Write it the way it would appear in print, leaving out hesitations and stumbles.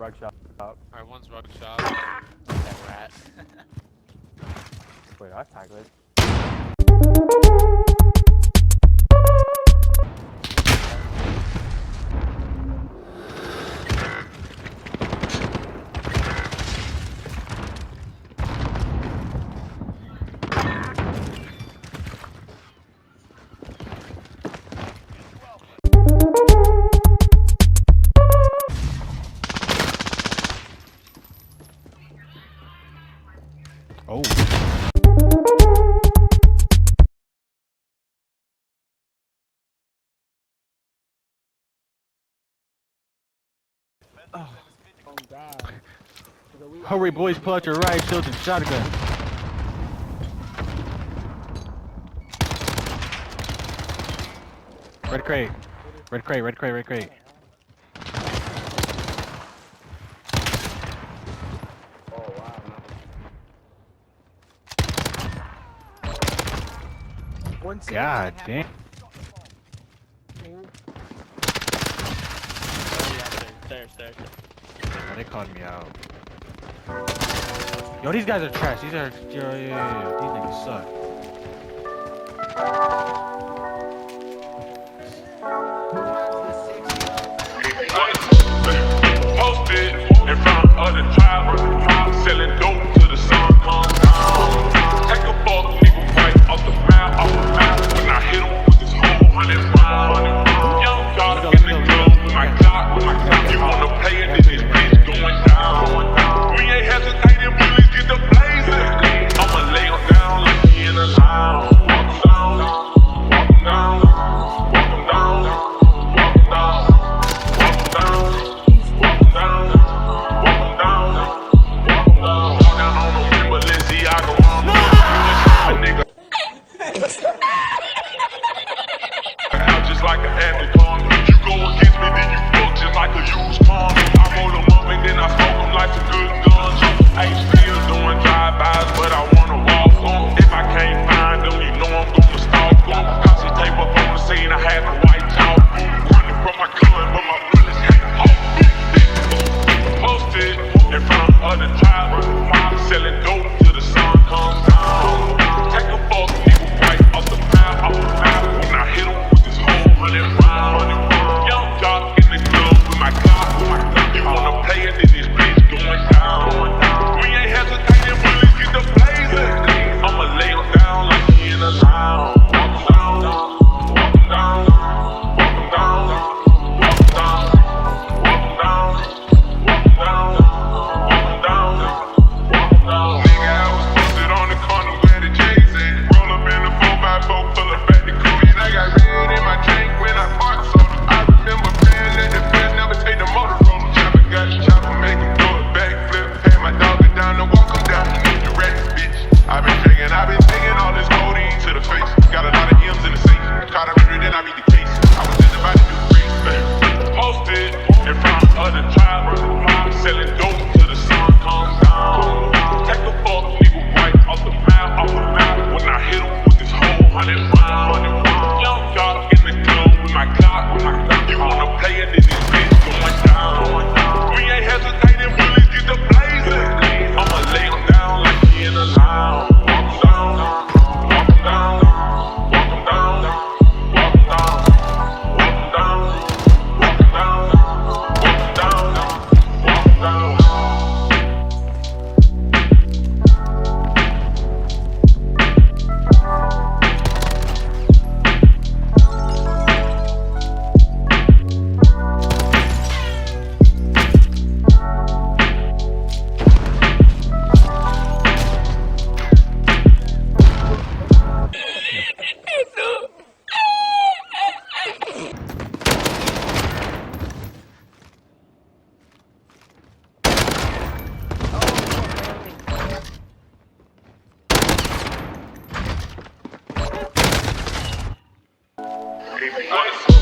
rug shop. Alright, one's rug shop. That rat. Wait, I tagged it. Oh. Oh God. Hurry, boys, pull out your riot shields and shotgun. Red crate. Red crate, red crate, red crate. God damn. Stairs. Oh, they called me out. Yo, these guys are trash. These are, yeah. These niggas suck. Posted in front of the tribe, selling dope till the sun comes down. Take a fuck, nigga, right off the map, when I hit him with this whole 100 round. Young dog in the club with my clock, you wanna play it, then this bitch going down. We ain't hesitating, really get the blazing. I'ma lay him down like he in a lounge. Like an avatar, you go against me, then you fuck just like a used car. I roll them up and then I smoke them like some good guns. I ain't still doing drive-bys, but I wanna walk them. If I can't find them, you know I'm gonna stalk them. House tape up on the scene, I had the white talk. Running from my gun, but my bullets hit off. Posted in front of the tribe, selling dope till the sun comes down. Take a fuck, nigga, right off the map, when I hit them. Young jock in the club with my clock. You wanna play it, then this bitch going down. We ain't hesitating, really get the blazing. I'ma lay him down like he in a lounge. Nigga, I was posted on the corner where the J's at. Roll up in the 4x4 full of fat cookies. I got red in my drink when I park soda. I remember praying that the feds never take the motor roller. Chopper got the chopper, make him do a backflip. Had my dog down to walk him down. He need the rats, bitch. I've been taking all this codeine to the face. Got a lot of M's in the safe. Caught a record, then I beat the case. I was just about to do the race. Posted in front of the tribe, selling dope till the sun comes down. Take a fuck, nigga, right off the map, when I hit him with this whole 100 round. Young dog in the club with my clock. You wanna play it, then this bitch going down. We ain't hesitating, really get the blazing. I'ma lay him down like he in a lounge. What?